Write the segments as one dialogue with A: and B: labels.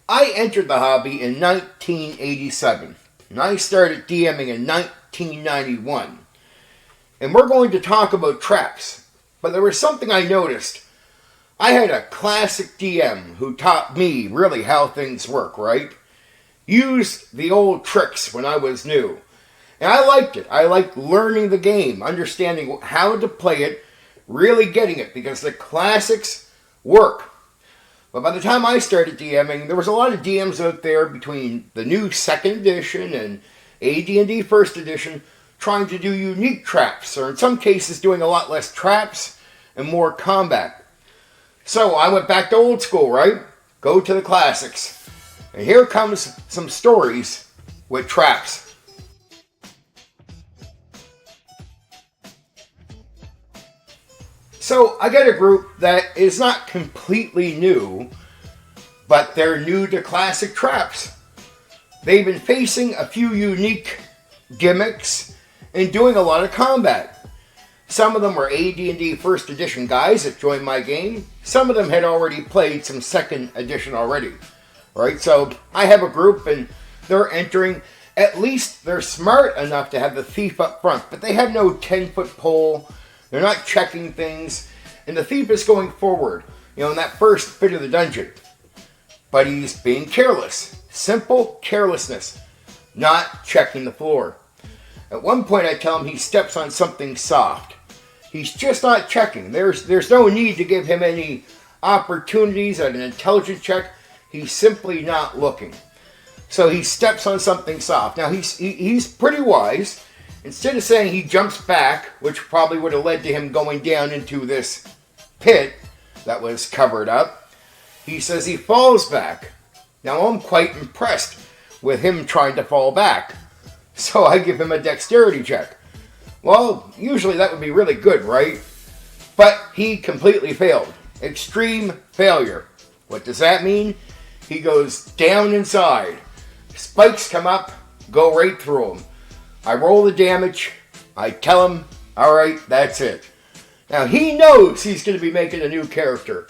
A: I entered the hobby in 1987, and I started DMing in 1991. And we're going to talk about traps, but there was something I noticed. I had a classic DM who taught me really how things work, right? Used the old tricks when I was new. And I liked it. I liked learning the game, understanding how to play it, really getting it, because the classics work. But by the time I started DMing, there was a lot of DMs out there between the new 2nd edition and AD&D 1st edition trying to do unique traps, or in some cases doing a lot less traps and more combat. So I went back to old school, right? Go to the classics. And here comes some stories with traps. So I get a group that is not completely new, but they're new to classic traps. They've been facing a few unique gimmicks and doing a lot of combat. Some of them were AD&D 1st edition guys that joined my game. Some of them had already played some 2nd edition already. Right? So I have a group and they're entering. At least they're smart enough to have the thief up front, but they have no 10-foot pole. They're not checking things. And the thief is going forward, in that first bit of the dungeon. But he's being careless. Simple carelessness. Not checking the floor. At one point I tell him he steps on something soft. He's just not checking. There's no need to give him any opportunities at an intelligence check. He's simply not looking. So he steps on something soft. Now he's pretty wise. Instead of saying he jumps back, which probably would have led to him going down into this pit that was covered up, he says he falls back. Now I'm quite impressed with him trying to fall back. So I give him a dexterity check. Well, usually that would be really good, right? But he completely failed. Extreme failure. What does that mean? He goes down inside. Spikes come up, go right through him. I roll the damage. I tell him, alright, that's it. Now he knows he's going to be making a new character.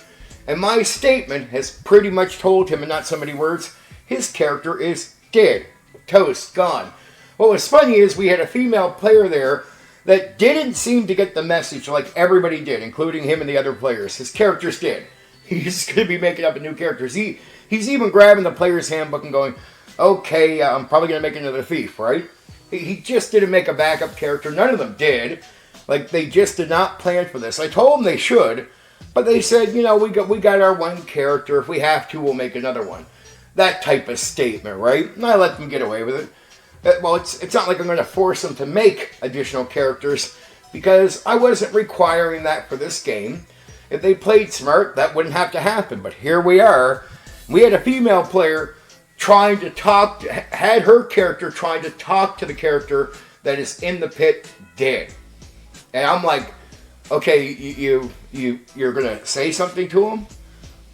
A: And my statement has pretty much told him in not so many words, his character is dead. Toast, gone. What was funny is we had a female player there that didn't seem to get the message like everybody did, including him and the other players. His character's dead. He's going to be making up a new character. He's even grabbing the player's handbook and going, okay, I'm probably going to make another thief, right? He just didn't make a backup character. None of them did. Like, they just did not plan for this. I told them they should, but they said, we got our one character. If we have to, we'll make another one. That type of statement, right? And I let them get away with it. Well, it's not like I'm going to force them to make additional characters, because I wasn't requiring that for this game. If they played smart, that wouldn't have to happen. But here we are. We had a female player trying to talk, had her character trying to talk to the character that is in the pit dead. And I'm like, okay, you're going to say something to him?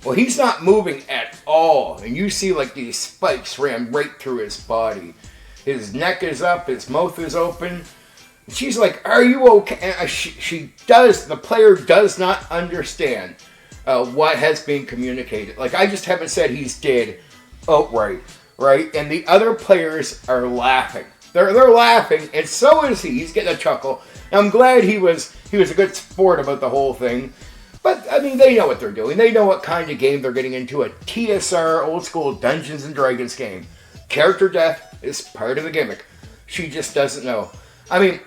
A: Well, he's not moving at all. And you see like these spikes ran right through his body. His neck is up, his mouth is open. She's like, are you okay? And the player does not understand what has been communicated. Like, I just haven't said he's dead outright, right? And the other players are laughing. They're laughing, and so is he. He's getting a chuckle. And I'm glad he was a good sport about the whole thing. But, I mean, they know what they're doing. They know what kind of game they're getting into. A TSR, old school Dungeons and Dragons game. Character death is part of the gimmick. She just doesn't know. I mean,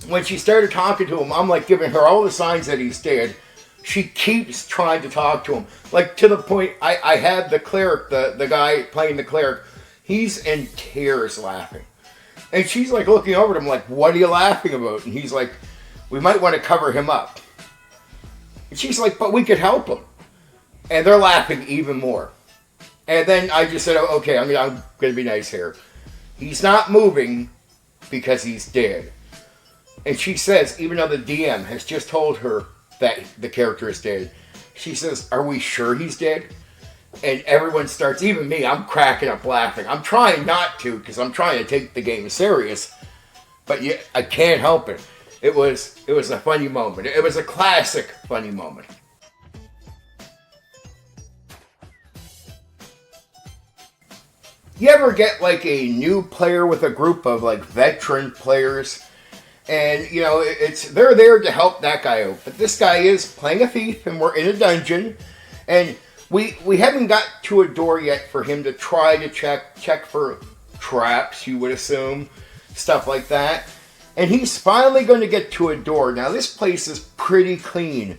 A: when she started talking to him, I'm like giving her all the signs that he's dead. She keeps trying to talk to him. Like, to the point, I had the cleric, the guy playing the cleric, he's in tears laughing. And she's like looking over at him like, what are you laughing about? And he's like, we might want to cover him up. And she's like, but we could help him. And they're laughing even more. And then I just said, oh, okay, I'm going to be nice here. He's not moving because he's dead. And she says, even though the DM has just told her that the character is dead, she says, are we sure he's dead? And everyone starts, even me, I'm cracking up laughing. I'm trying not to, because I'm trying to take the game serious. But I can't help it. It was a funny moment. It was a classic funny moment. You ever get like a new player with a group of like veteran players, and you know they're there to help that guy out, but this guy is playing a thief, and we're in a dungeon, and we haven't got to a door yet for him to try to check for traps. You would assume stuff like that, and he's finally going to get to a door. Now this place is pretty clean,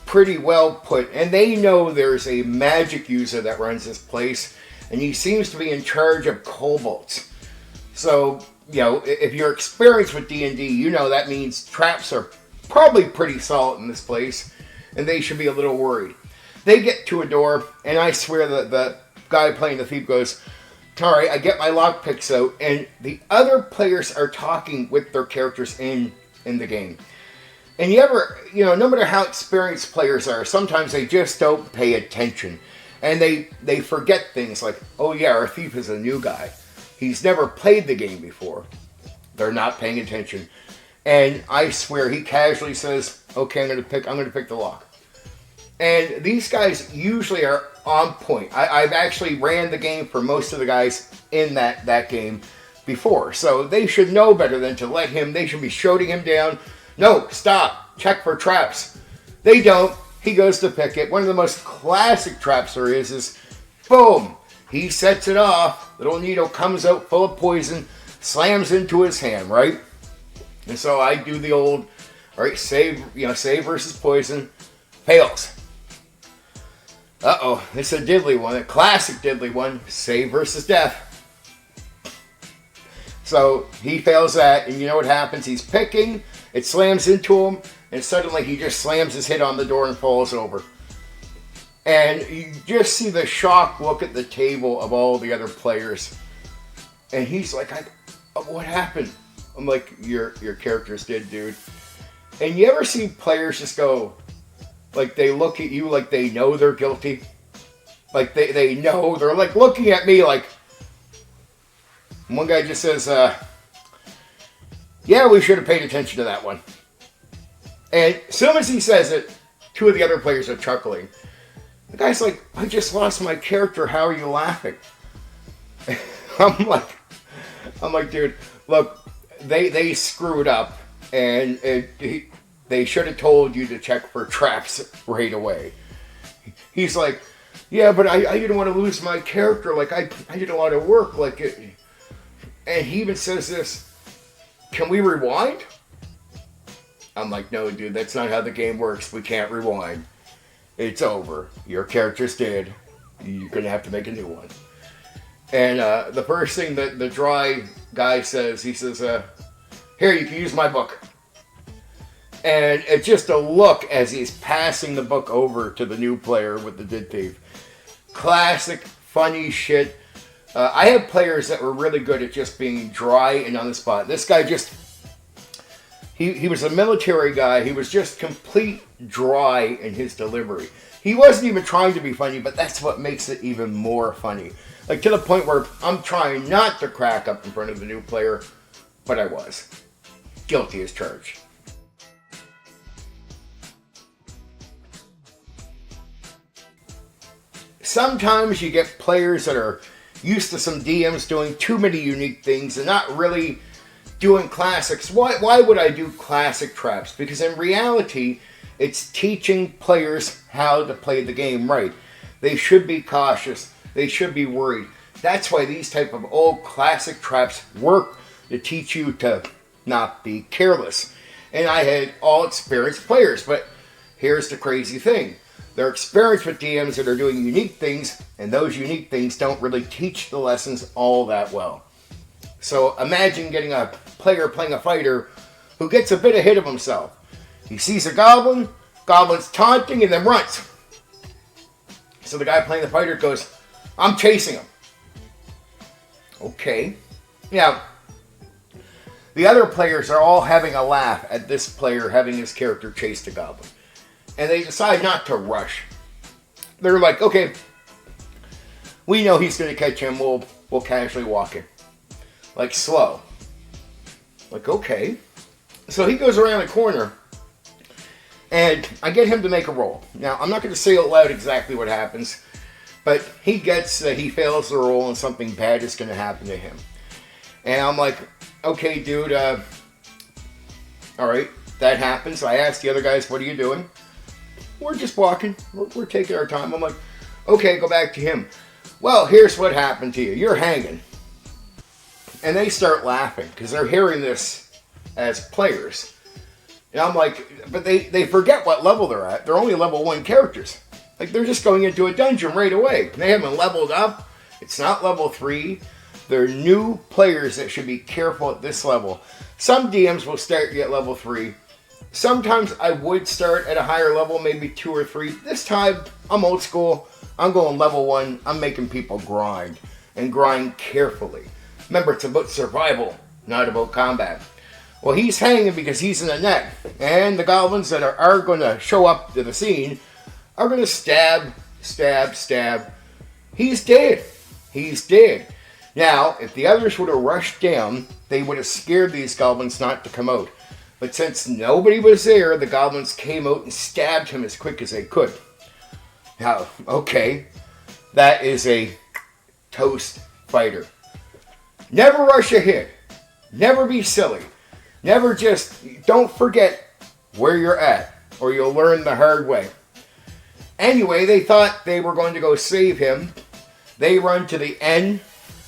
A: pretty well put, and they know there's a magic user that runs this place. And he seems to be in charge of kobolds. So, you know, if you're experienced with D&D, you know that means traps are probably pretty solid in this place. And they should be a little worried. They get to a door, and I swear that the guy playing the thief goes, alright, I get my lockpicks out. And the other players are talking with their characters in the game. And you know, no matter how experienced players are, sometimes they just don't pay attention. And they forget things like, oh yeah, our thief is a new guy. He's never played the game before. They're not paying attention. And I swear he casually says, okay, I'm gonna pick the lock. And these guys usually are on point. I've actually ran the game for most of the guys in that game before. So they should know better than to let him, they should be shooting him down. No, stop, check for traps. They don't. He goes to pick it. One of the most classic traps there is boom, he sets it off. Little needle comes out full of poison, slams into his hand, right? And so I do the old, all right, save versus poison, fails. Uh-oh, it's a diddly one, a classic diddly one, save versus death. So he fails that, and you know what happens? He's picking, it slams into him, and suddenly he just slams his head on the door and falls over. And you just see the shocked look at the table of all the other players. And he's like, what happened? I'm like, your character's dead, dude. And you ever see players just go, like they look at you like they know they're guilty? Like they know, they're like looking at me like, one guy just says, yeah, we should have paid attention to that one. And as soon as he says it, two of the other players are chuckling. The guy's like, I just lost my character. How are you laughing? I'm like, dude, look, they screwed up, and they should have told you to check for traps right away. He's like, yeah, but I didn't want to lose my character. Like I did a lot of work. Like it, and he even says this, can we rewind? I'm like, no, dude, that's not how the game works. We can't rewind. It's over. Your character's dead. You're going to have to make a new one. And the first thing that the dry guy says, he says, here, you can use my book. And it's just a look as he's passing the book over to the new player with the dead thief. Classic, funny shit. I have players that were really good at just being dry and on the spot. This guy just... He was a military guy. He was just complete dry in his delivery. He wasn't even trying to be funny, but that's what makes it even more funny. Like to the point where I'm trying not to crack up in front of the new player, but I was. Guilty as charged. Sometimes you get players that are used to some DMs doing too many unique things and not really doing classics. Why would I do classic traps? Because in reality, it's teaching players how to play the game right. They should be cautious. They should be worried. That's why these type of old classic traps work, to teach you to not be careless. And I had all experienced players, but here's the crazy thing. They're experienced with DMs that are doing unique things, and those unique things don't really teach the lessons all that well. So imagine getting a player playing a fighter who gets a bit ahead of himself. He sees a goblin, goblin's taunting, and then runs. So the guy playing the fighter goes, I'm chasing him. Okay. Now, the other players are all having a laugh at this player having his character chase the goblin. And they decide not to rush. They're like, okay, we know he's going to catch him. We'll casually walk in. Like slow. Like, okay. So he goes around the corner, and I get him to make a roll. Now, I'm not going to say out loud exactly what happens, But he gets that he fails the roll and something bad is going to happen to him. And I'm like, okay, dude, all right, that happens. I asked the other guys, what are you doing? We're just walking. We're taking our time. I'm like, okay, go back to him. Well, here's what happened to you. You're hanging. And they start laughing because they're hearing this as players. And I'm like, but they forget what level they're at. They're only level 1 characters. Like, they're just going into a dungeon right away. They haven't leveled up. It's not level 3. They're new players that should be careful at this level. Some DMs will start you at level 3. Sometimes I would start at a higher level, maybe 2 or 3. This time, I'm old school. I'm going level 1. I'm making people grind. And grind carefully. Remember, it's about survival, not about combat. Well, he's hanging because he's in a net. And the goblins that are going to show up to the scene are going to stab. He's dead. He's dead. Now, if the others would have rushed down, they would have scared these goblins not to come out. But since nobody was there, the goblins came out and stabbed him as quick as they could. Now, okay, that is a toast fighter. Never rush a hit. Never be silly. Never don't forget where you're at, or you'll learn the hard way. Anyway, they thought they were going to go save him. They run to the end.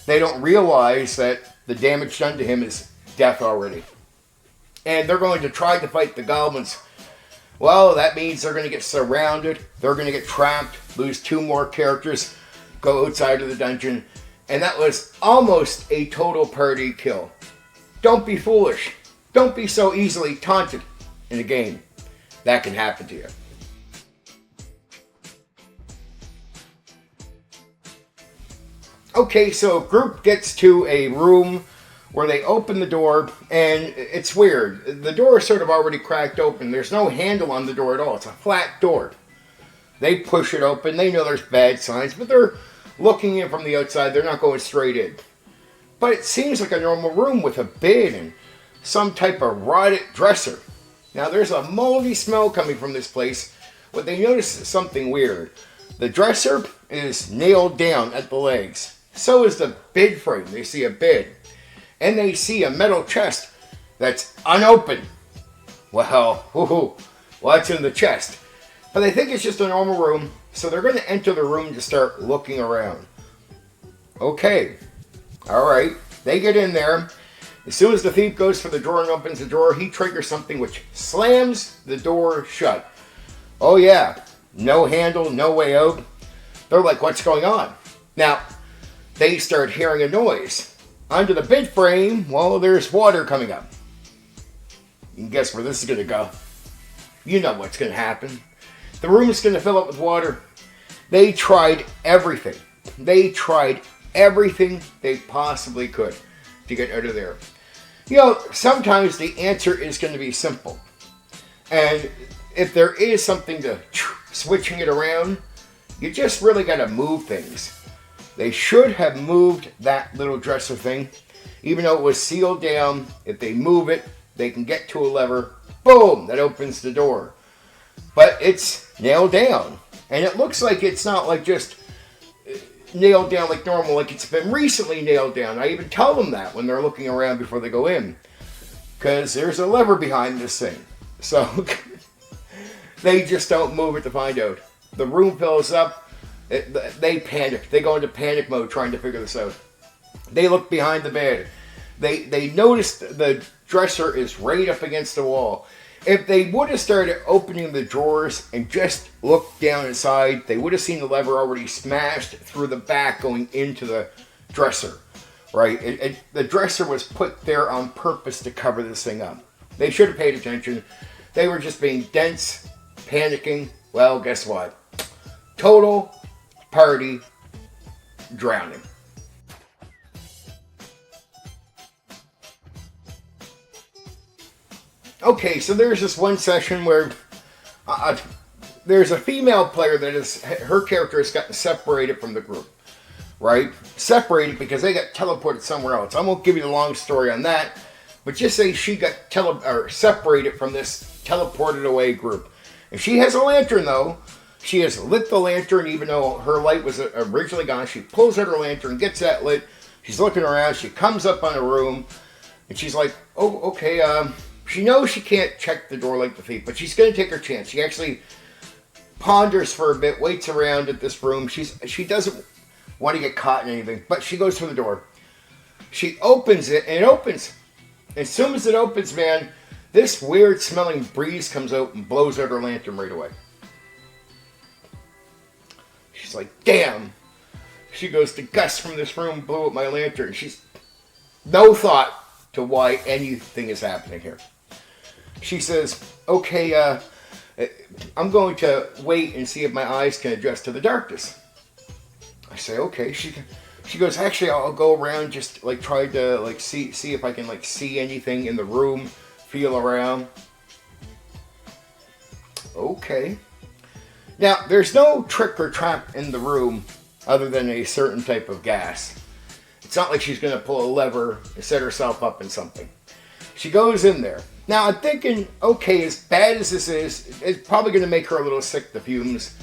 A: They don't realize that the damage done to him is death already. And they're going to try to fight the goblins. Well, that means they're going to get surrounded. They're going to get trapped, lose 2 more characters, go outside of the dungeon. And that was almost a total party kill. Don't be foolish. Don't be so easily taunted in a game. That can happen to you. Okay, so a group gets to a room where they open the door, and it's weird. The door is sort of already cracked open. There's no handle on the door at all. It's a flat door. They push it open. They know there's bad signs, but they're looking in from the outside. They're not going straight in. But it seems like a normal room with a bed and some type of rotted dresser. Now, there's a moldy smell coming from this place. What they notice is something weird. The dresser is nailed down at the legs. So is the bed frame. They see a bed. And they see a metal chest that's unopened. Well, what's in the chest? But they think it's just a normal room, so they're going to enter the room to start looking around. Okay. Alright. They get in there. As soon as the thief goes for the drawer and opens the drawer, he triggers something which slams the door shut. Oh yeah. No handle, no way out. They're like, what's going on? Now, they start hearing a noise. Under the bed frame, well, there's water coming up. You can guess where this is going to go. You know what's going to happen. The room is going to fill up with water. They tried everything. They tried everything they possibly could to get out of there. You know, sometimes the answer is going to be simple. And if there is something to switching it around, you just really got to move things. They should have moved that little dresser thing. Even though it was sealed down, if they move it, they can get to a lever. Boom! That opens the door. But it's nailed down. And it looks like it's not like just nailed down like normal, like it's been recently nailed down. I even tell them that when they're looking around before they go in. Because there's a lever behind this thing. So they just don't move it to find out. The room fills up. They panic. They go into panic mode trying to figure this out. They look behind the bed. They notice the dresser is right up against the wall. If they would have started opening the drawers and just looked down inside, they would have seen the lever already smashed through the back going into the dresser. Right? The dresser was put there on purpose to cover this thing up. They should have paid attention. They were just being dense, panicking. Well, guess what? Total party drowning. Okay, so there's this one session where there's a female player that her character has gotten separated from the group, right? Separated because they got teleported somewhere else. I won't give you the long story on that, but just say she got separated from this teleported away group. If she has a lantern though, She has lit the lantern, even though her light was originally gone. She pulls out her lantern, gets that lit. She's looking around. She comes up on the room, and she's like, "Oh, okay." She knows she can't check the door like the thief, but she's going to take her chance. She actually ponders for a bit, waits around at this room. She doesn't want to get caught in anything, but she goes through the door. She opens it, and it opens. As soon as it opens, man, this weird smelling breeze comes out and blows out her lantern right away. She's like, damn. She goes, the gust from this room blew up my lantern. She's no thought to why anything is happening here. She says, okay, I'm going to wait and see if my eyes can adjust to the darkness. I say, okay. She goes, actually, I'll go around, just like try to like see if I can like see anything in the room, feel around. Okay. Now, there's no trick or trap in the room other than a certain type of gas. It's not like she's going to pull a lever and set herself up in something. She goes in there. Now, I'm thinking, okay, as bad as this is, it's probably going to make her a little sick, the fumes.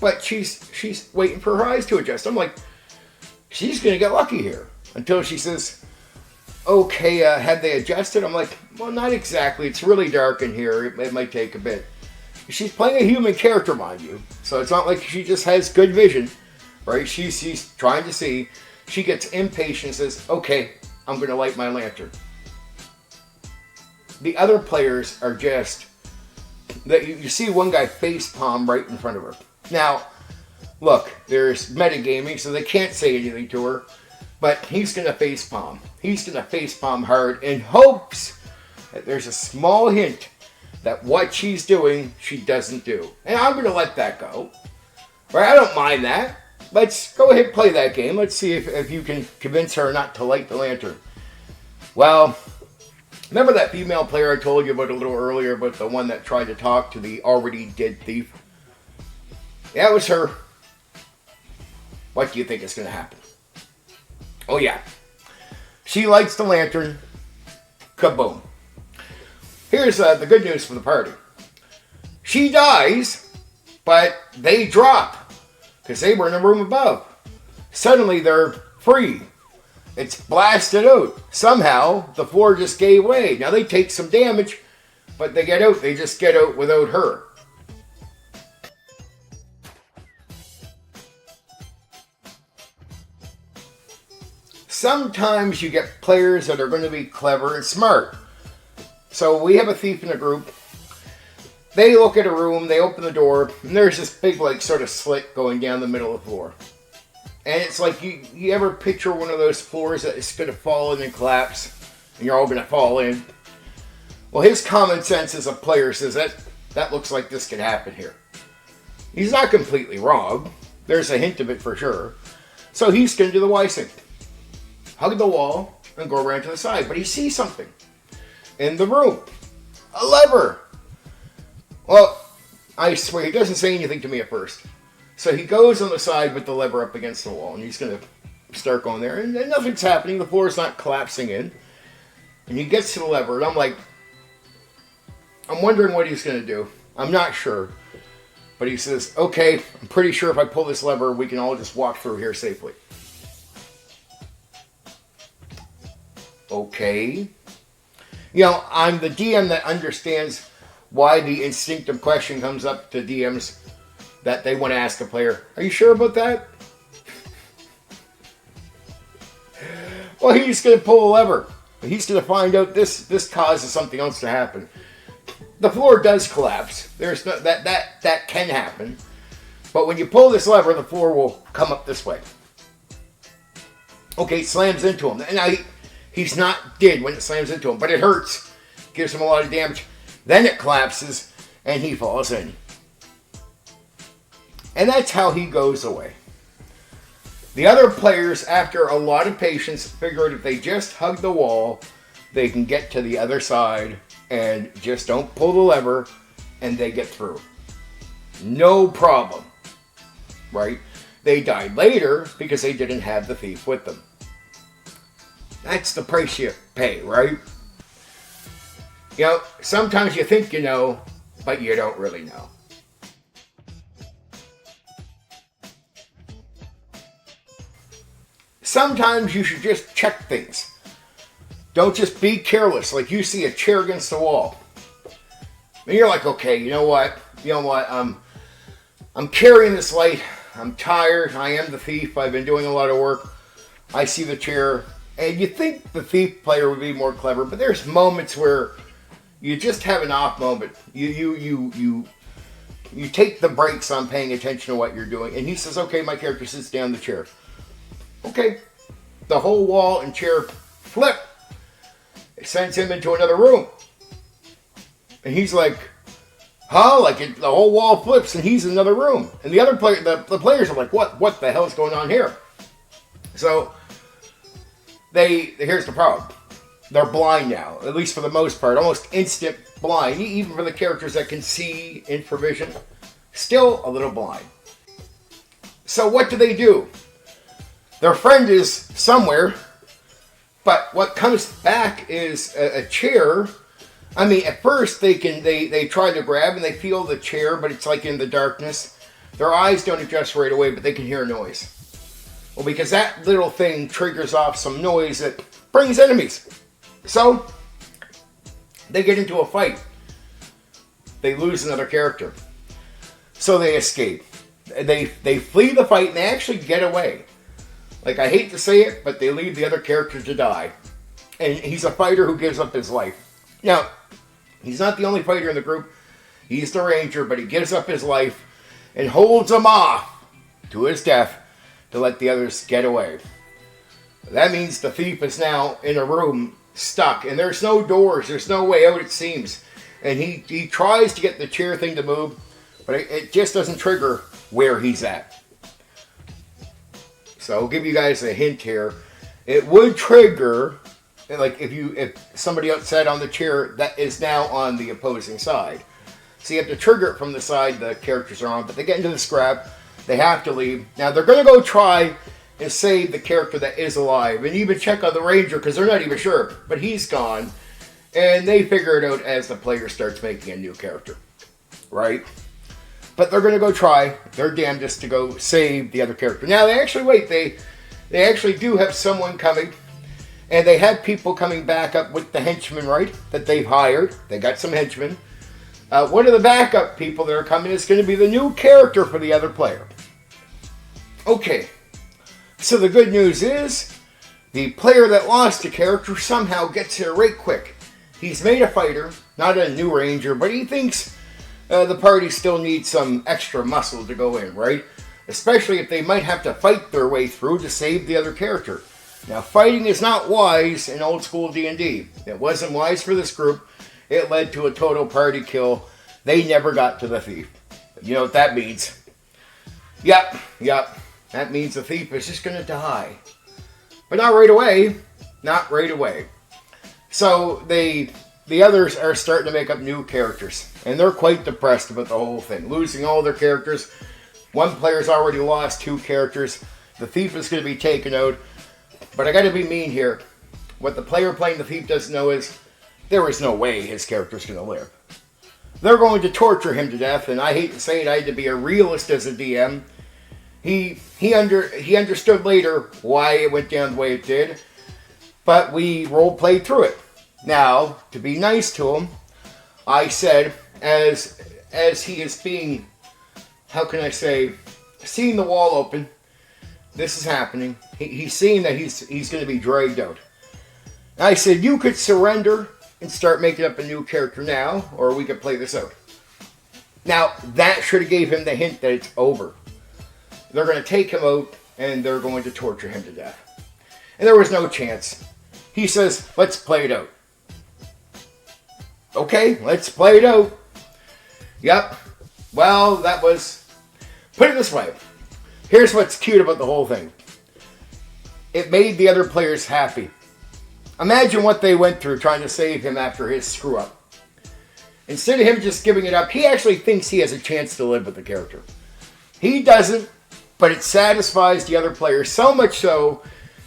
A: But she's waiting for her eyes to adjust. I'm like, she's going to get lucky here. Until she says, okay, have they adjusted? I'm like, well, not exactly. It's really dark in here. It might take a bit. She's playing a human character, mind you. So it's not like she just has good vision, right? She's trying to see. She gets impatient and says, okay, I'm going to light my lantern. The other players are just, that you see one guy face palm right in front of her. Now, look, there's metagaming, so they can't say anything to her, but he's going to face palm. He's going to face palm hard in hopes that there's a small hint that what she's doing, she doesn't do. And I'm going to let that go. Right? I don't mind that. Let's go ahead and play that game. Let's see if you can convince her not to light the lantern. Well, remember that female player I told you about a little earlier, about the one that tried to talk to the already dead thief? Yeah, it was her. What do you think is going to happen? Oh yeah. She lights the lantern. Kaboom. Here's the good news for the party. She dies, but they drop because they were in the room above. Suddenly they're free. It's blasted out. Somehow the floor just gave way. Now they take some damage, but they get out. They just get out without her. Sometimes you get players that are going to be clever and smart. So we have a thief in the group. They look at a room, they open the door, and there's this big like sort of slit going down the middle of the floor. And it's like you ever picture one of those floors that is going to fall in and collapse, and you're all going to fall in? Well, his common sense as a player says that looks like this could happen here. He's not completely wrong. There's a hint of it for sure. So he's going to do the wise thing. Hug the wall and go around to the side. But he sees something in the room. A lever. Well, I swear, he doesn't say anything to me at first. So he goes on the side with the lever up against the wall, and he's going to start going there. And nothing's happening. The floor is not collapsing in. And he gets to the lever, and I'm like, I'm wondering what he's going to do. I'm not sure. But he says, okay, I'm pretty sure if I pull this lever, we can all just walk through here safely. Okay. You know, I'm the DM that understands why the instinctive question comes up to DMs that they want to ask a player. Are you sure about that? Well, he's going to pull a lever. He's going to find out this causes something else to happen. The floor does collapse. There's no, that can happen. But when you pull this lever, the floor will come up this way. Okay, it slams into him. And now he's not dead when it slams into him, but it hurts. Gives him a lot of damage. Then it collapses, and he falls in. And that's how he goes away. The other players, after a lot of patience, figure out if they just hug the wall, they can get to the other side and just don't pull the lever, and they get through. No problem. Right? They died later because they didn't have the thief with them. That's the price you pay, right? You know, sometimes you think you know, but you don't really know. sometimes you should just check things. Don't just be careless. Like you see a chair against the wall. And you're like, okay, you know what? I'm carrying this light. I'm tired. I am the thief. I've been doing a lot of work. I see the chair. And you think the thief player would be more clever, but there's moments where you just have an off moment. You take the brakes on paying attention to what you're doing. And he says, okay, my character sits down in the chair. Okay. The whole wall and chair flip. It sends him into another room. And he's like, huh? Like the whole wall flips and he's in another room. And the other player, the players are like, what the hell is going on here? So here's the problem. They're blind now, at least for the most part, almost instant blind, even for the characters that can see infravision, still a little blind. So what do? Their friend is somewhere, but what comes back is a chair. I mean, at first they try to grab and they feel the chair, but it's like in the darkness. Their eyes don't adjust right away, but they can hear a noise. Well, because that little thing triggers off some noise that brings enemies. So, they get into a fight. They lose another character. So they escape. They flee the fight and they actually get away. Like, I hate to say it, but they leave the other character to die. And he's a fighter who gives up his life. Now, he's not the only fighter in the group. He's the ranger, but he gives up his life and holds them off to his death to let the others get away. That means the thief is now in a room stuck, and there's no doors, there's no way out, it seems. And he tries to get the chair thing to move, but it just doesn't trigger where he's at. So I'll give you guys a hint here. It would trigger, like if somebody else sat on the chair that is now on the opposing side. So you have to trigger it from the side the characters are on, but they get into the scrap. They have to leave. Now, they're going to go try and save the character that is alive. And even check on the ranger, because they're not even sure. But he's gone. And they figure it out as the player starts making a new character. Right? But they're going to go try their damnedest to go save the other character. Now, they actually wait. They actually do have someone coming. And they have people coming back up with the henchmen, right? That they've hired. They got some henchmen. One of the backup people that are coming is going to be the new character for the other player. Okay, so the good news is the player that lost a character somehow gets here right quick. He's made a fighter, not a new ranger, but he thinks the party still needs some extra muscle to go in, right? Especially if they might have to fight their way through to save the other character. Now, fighting is not wise in old school D&D. It wasn't wise for this group. It led to a total party kill. They never got to the thief. You know what that means? Yep. That means the thief is just going to die. But not right away. Not right away. So the others are starting to make up new characters. And they're quite depressed about the whole thing. Losing all their characters. One player's already lost 2 characters. The thief is going to be taken out. But I got to be mean here. What the player playing the thief doesn't know is there is no way his character's going to live. They're going to torture him to death, and I hate to say it, I had to be a realist as a DM. He understood later why it went down the way it did, but we role-played through it. Now, to be nice to him, I said, as he is being, how can I say, seeing the wall open, this is happening, he's seeing that he's going to be dragged out. I said, you could surrender and start making up a new character now, or we could play this out. Now, that should have gave him the hint that it's over. They're going to take him out, and they're going to torture him to death. And there was no chance. He says, let's play it out. Okay, let's play it out. Yep. Well, that was... Put it this way. Here's what's cute about the whole thing. It made the other players happy. Imagine what they went through trying to save him after his screw-up. Instead of him just giving it up, he actually thinks he has a chance to live with the character. He doesn't, but it satisfies the other players so much so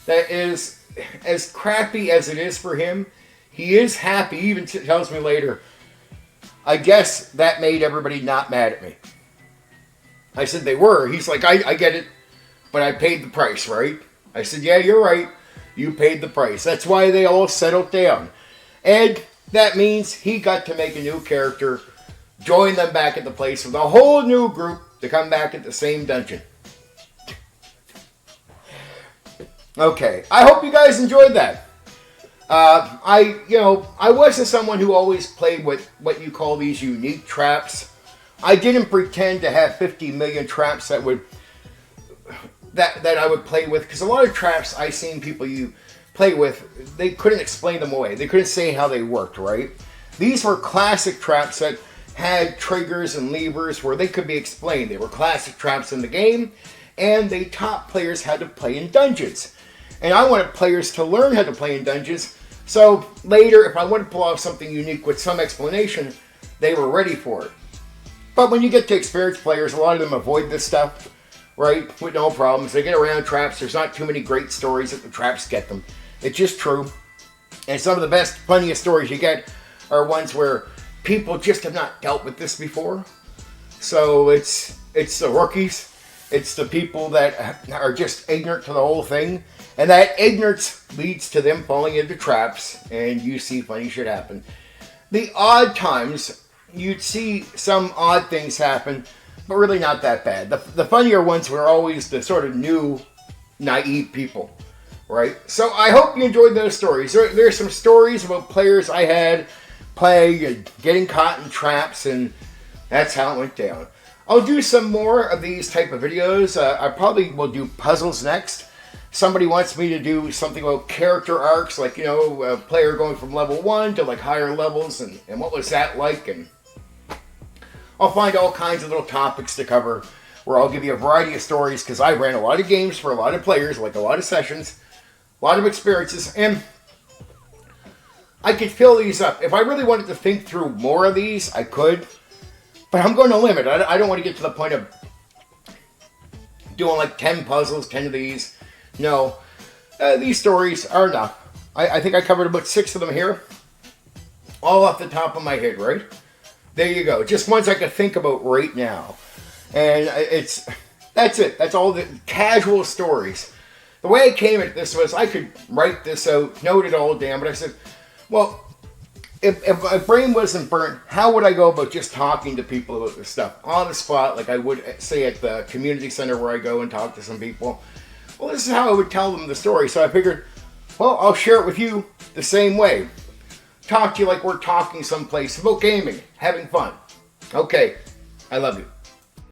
A: that is as crappy as it is for him, he is happy. He even tells me later, I guess that made everybody not mad at me. I said they were. He's like, I get it, but I paid the price, right? I said, yeah, you're right. You paid the price. That's why they all settled down. And that means he got to make a new character, join them back at the place with a whole new group to come back at the same dungeon. Okay, I hope you guys enjoyed that. I wasn't someone who always played with what you call these unique traps. I didn't pretend to have 50 million traps that I would play with, because a lot of traps I seen people you play with, they couldn't explain them away. They couldn't say how they worked, right? These were classic traps that had triggers and levers where they could be explained. They were classic traps in the game, and they taught players how to play in dungeons. And I wanted players to learn how to play in dungeons, so later, if I wanted to pull off something unique with some explanation, they were ready for it. But when you get to experienced players, a lot of them avoid this stuff, right? With no problems. They get around traps. There's not too many great stories that the traps get them. It's just true. And some of the best, funniest stories you get are ones where people just have not dealt with this before. So it's the rookies. It's the people that are just ignorant to the whole thing. And that ignorance leads to them falling into traps, and you see funny shit happen. The odd times, you'd see some odd things happen, but really not that bad. The funnier ones were always the sort of new, naive people, right? So I hope you enjoyed those stories. There's some stories about players I had play and getting caught in traps, and that's how it went down. I'll do some more of these type of videos. I probably will do puzzles next. Somebody wants me to do something about character arcs, like, a player going from level 1 to like higher levels, and what was that like, and I'll find all kinds of little topics to cover where I'll give you a variety of stories, because I ran a lot of games for a lot of players, like a lot of sessions, a lot of experiences, and I could fill these up. If I really wanted to think through more of these, I could, but I'm going to limit. I don't want to get to the point of doing like 10 puzzles, 10 of these. No, these stories are enough. I think I covered about 6 of them here, all off the top of my head, right? There you go. Just ones I could think about right now. And that's it. That's all the casual stories. The way I came at this was I could write this out, note it all down, but I said, well, if my brain wasn't burnt, how would I go about just talking to people about this stuff on the spot, like I would say at the community center where I go and talk to some people? Well, this is how I would tell them the story. So I figured, well, I'll share it with you the same way. Talk to you like we're talking someplace about gaming, having fun. Okay, I love you.